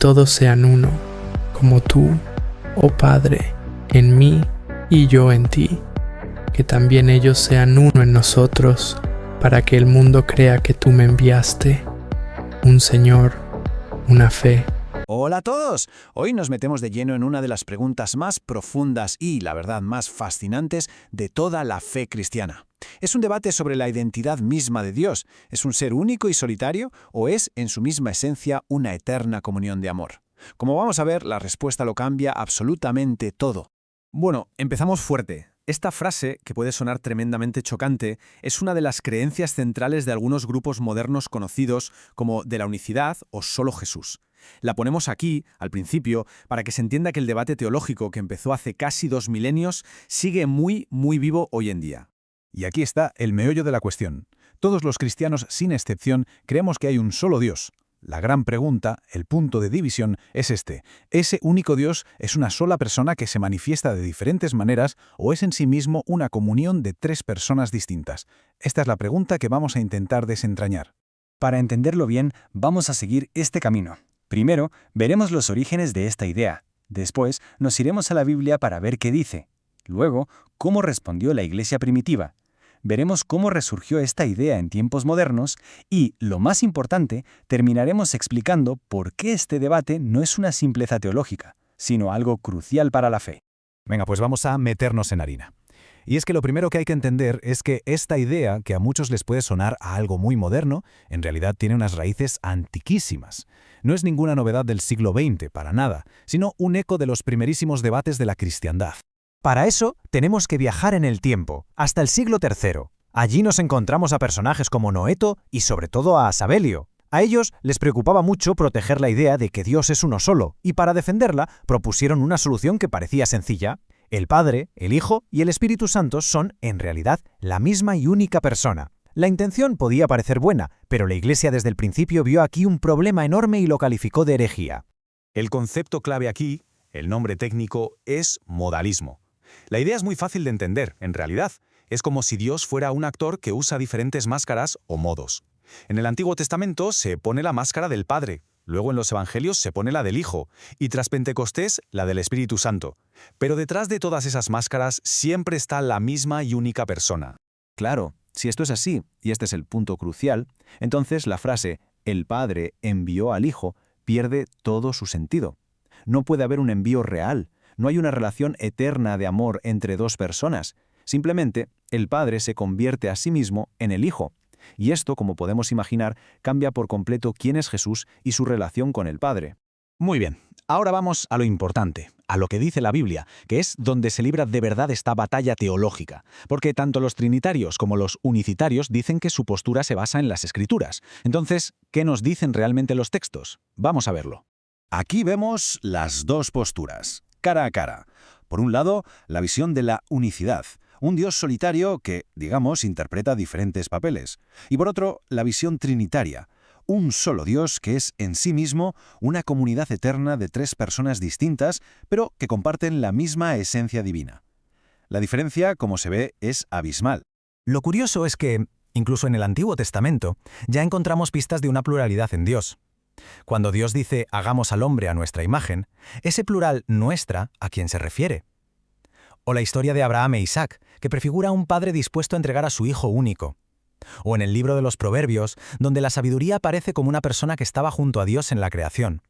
todos sean uno, como tú, oh Padre, en mí y yo en ti, que también ellos sean uno en nosotros, para que el mundo crea que tú me enviaste, un Señor, una fe. Hola a todos. Hoy nos metemos de lleno en una de las preguntas más profundas y, la verdad, más fascinantes de toda la fe cristiana. Es un debate sobre la identidad misma de Dios. ¿Es un ser único y solitario o es, en su misma esencia, una eterna comunión de amor? Como vamos a ver, la respuesta lo cambia absolutamente todo. Bueno, empezamos fuerte. Esta frase, que puede sonar tremendamente chocante, es una de las creencias centrales de algunos grupos modernos conocidos como de la unicidad o solo Jesús. La ponemos aquí, al principio, para que se entienda que el debate teológico que empezó hace casi 2 milenios sigue muy vivo hoy en día. Y aquí está el meollo de la cuestión. Todos los cristianos, sin excepción, creemos que hay un solo Dios. La gran pregunta, el punto de división, es este. ¿Ese único Dios es una sola persona que se manifiesta de diferentes maneras o es en sí mismo una comunión de 3 personas distintas? Esta es la pregunta que vamos a intentar desentrañar. Para entenderlo bien, vamos a seguir este camino. Primero, veremos los orígenes de esta idea. Después, nos iremos a la Biblia para ver qué dice. Luego, cómo respondió la Iglesia primitiva. Veremos cómo resurgió esta idea en tiempos modernos y, lo más importante, terminaremos explicando por qué este debate no es una simpleza teológica, sino algo crucial para la fe. Venga, pues vamos a meternos en harina. Y es que lo primero que hay que entender es que esta idea, que a muchos les puede sonar a algo muy moderno, en realidad tiene unas raíces antiquísimas. No es ninguna novedad del siglo XX, para nada, sino un eco de los primerísimos debates de la cristiandad. Para eso, tenemos que viajar en el tiempo, hasta el siglo III. Allí nos encontramos a personajes como Noeto y sobre todo a Sabelio. A ellos les preocupaba mucho proteger la idea de que Dios es uno solo, y para defenderla propusieron una solución que parecía sencilla. El Padre, el Hijo y el Espíritu Santo son, en realidad, la misma y única persona. La intención podía parecer buena, pero la Iglesia desde el principio vio aquí un problema enorme y lo calificó de herejía. El concepto clave aquí, el nombre técnico, es modalismo. La idea es muy fácil de entender, en realidad. Es como si Dios fuera un actor que usa diferentes máscaras o modos. En el Antiguo Testamento se pone la máscara del Padre, luego en los Evangelios se pone la del Hijo, y tras Pentecostés la del Espíritu Santo. Pero detrás de todas esas máscaras siempre está la misma y única persona. Claro, si esto es así, y este es el punto crucial, entonces la frase «el Padre envió al Hijo» pierde todo su sentido. No puede haber un envío real. No hay una relación eterna de amor entre 2 personas. Simplemente, el Padre se convierte a sí mismo en el Hijo. Y esto, como podemos imaginar, cambia por completo quién es Jesús y su relación con el Padre. Muy bien, ahora vamos a lo importante, a lo que dice la Biblia, que es donde se libra de verdad esta batalla teológica. Porque tanto los trinitarios como los unicitarios dicen que su postura se basa en las Escrituras. Entonces, ¿qué nos dicen realmente los textos? Vamos a verlo. Aquí vemos las 2 posturas, cara a cara. Por un lado, la visión de la unicidad, un Dios solitario que, digamos, interpreta diferentes papeles. Y por otro, la visión trinitaria, un solo Dios que es en sí mismo una comunidad eterna de 3 personas distintas, pero que comparten la misma esencia divina. La diferencia, como se ve, es abismal. Lo curioso es que, incluso en el Antiguo Testamento, ya encontramos pistas de una pluralidad en Dios. Cuando Dios dice «hagamos al hombre a nuestra imagen», ese plural «nuestra» ¿a quién se refiere? O la historia de Abraham e Isaac, que prefigura a un padre dispuesto a entregar a su hijo único. O en el libro de los Proverbios, donde la sabiduría aparece como una persona que estaba junto a Dios en la creación.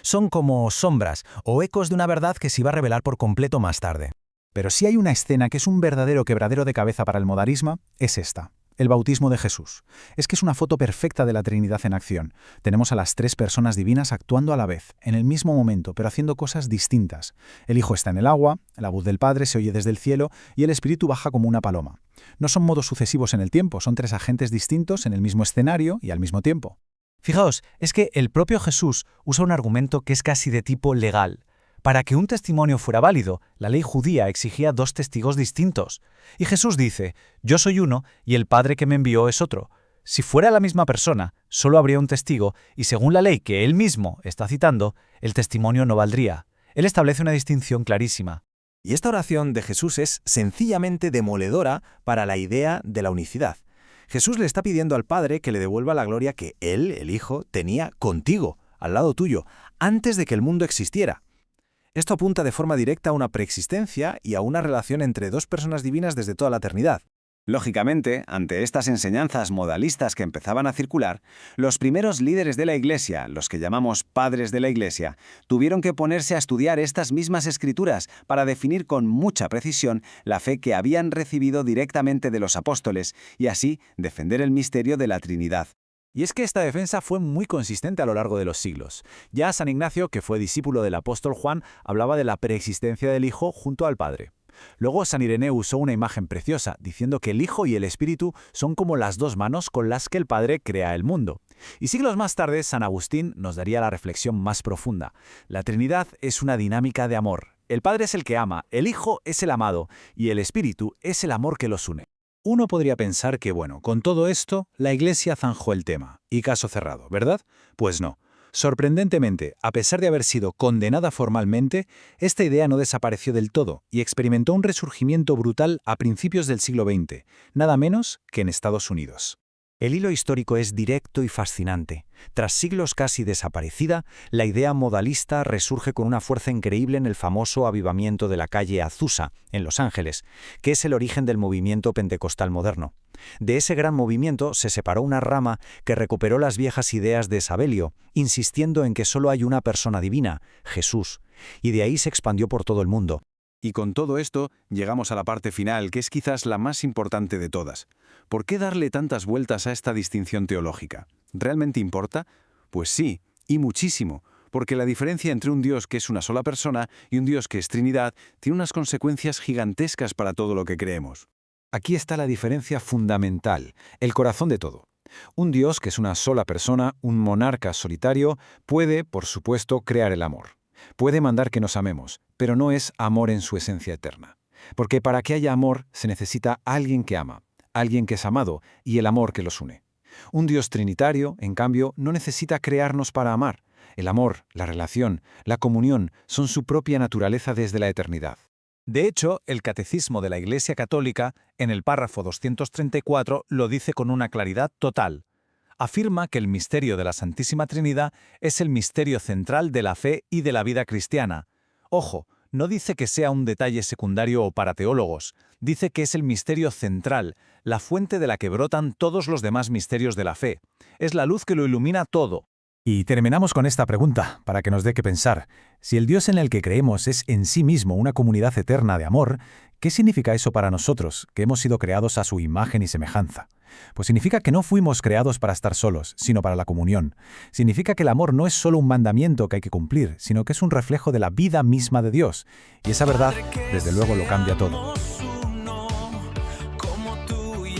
Son como sombras o ecos de una verdad que se iba a revelar por completo más tarde. Pero si hay una escena que es un verdadero quebradero de cabeza para el modalismo, es esta. El bautismo de Jesús. Es que es una foto perfecta de la Trinidad en acción. Tenemos a las 3 personas divinas actuando a la vez, en el mismo momento, pero haciendo cosas distintas. El Hijo está en el agua, la voz del Padre se oye desde el cielo y el Espíritu baja como una paloma. No son modos sucesivos en el tiempo, son 3 agentes distintos en el mismo escenario y al mismo tiempo. Fijaos, es que el propio Jesús usa un argumento que es casi de tipo legal. Para que un testimonio fuera válido, la ley judía exigía 2 testigos distintos. Y Jesús dice, yo soy uno y el Padre que me envió es otro. Si fuera la misma persona, solo habría un testigo y según la ley que él mismo está citando, el testimonio no valdría. Él establece una distinción clarísima. Y esta oración de Jesús es sencillamente demoledora para la idea de la unicidad. Jesús le está pidiendo al Padre que le devuelva la gloria que Él, el Hijo, tenía contigo, al lado tuyo, antes de que el mundo existiera. Esto apunta de forma directa a una preexistencia y a una relación entre dos personas divinas desde toda la eternidad. Lógicamente, ante estas enseñanzas modalistas que empezaban a circular, los primeros líderes de la Iglesia, los que llamamos padres de la Iglesia, tuvieron que ponerse a estudiar estas mismas escrituras para definir con mucha precisión la fe que habían recibido directamente de los apóstoles y así defender el misterio de la Trinidad. Y es que esta defensa fue muy consistente a lo largo de los siglos. Ya San Ignacio, que fue discípulo del apóstol Juan, hablaba de la preexistencia del Hijo junto al Padre. Luego San Ireneo usó una imagen preciosa, diciendo que el Hijo y el Espíritu son como las dos manos con las que el Padre crea el mundo. Y siglos más tarde, San Agustín nos daría la reflexión más profunda. La Trinidad es una dinámica de amor. El Padre es el que ama, el Hijo es el amado, y el Espíritu es el amor que los une. Uno podría pensar que, con todo esto, la Iglesia zanjó el tema, y caso cerrado, ¿verdad? Pues no. Sorprendentemente, a pesar de haber sido condenada formalmente, esta idea no desapareció del todo y experimentó un resurgimiento brutal a principios del siglo XX, nada menos que en Estados Unidos. El hilo histórico es directo y fascinante. Tras siglos casi desaparecida, la idea modalista resurge con una fuerza increíble en el famoso avivamiento de la calle Azusa, en Los Ángeles, que es el origen del movimiento pentecostal moderno. De ese gran movimiento se separó una rama que recuperó las viejas ideas de Sabelio, insistiendo en que solo hay una persona divina, Jesús, y de ahí se expandió por todo el mundo. Y con todo esto, llegamos a la parte final, que es quizás la más importante de todas. ¿Por qué darle tantas vueltas a esta distinción teológica? ¿Realmente importa? Pues sí, y muchísimo, porque la diferencia entre un Dios que es una sola persona y un Dios que es Trinidad tiene unas consecuencias gigantescas para todo lo que creemos. Aquí está la diferencia fundamental, el corazón de todo. Un Dios que es una sola persona, un monarca solitario, puede, por supuesto, crear el amor. Puede mandar que nos amemos, pero no es amor en su esencia eterna. Porque para que haya amor se necesita alguien que ama, alguien que es amado y el amor que los une. Un Dios trinitario, en cambio, no necesita crearnos para amar. El amor, la relación, la comunión son su propia naturaleza desde la eternidad. De hecho, el Catecismo de la Iglesia Católica, en el párrafo 234, lo dice con una claridad total. Afirma que el misterio de la Santísima Trinidad es el misterio central de la fe y de la vida cristiana. Ojo, no dice que sea un detalle secundario o para teólogos, dice que es el misterio central, la fuente de la que brotan todos los demás misterios de la fe. Es la luz que lo ilumina todo. Y terminamos con esta pregunta, para que nos dé que pensar. Si el Dios en el que creemos es en sí mismo una comunidad eterna de amor, ¿qué significa eso para nosotros, que hemos sido creados a su imagen y semejanza? Pues significa que no fuimos creados para estar solos, sino para la comunión. Significa que el amor no es solo un mandamiento que hay que cumplir, sino que es un reflejo de la vida misma de Dios. Y esa verdad, desde luego, lo cambia todo.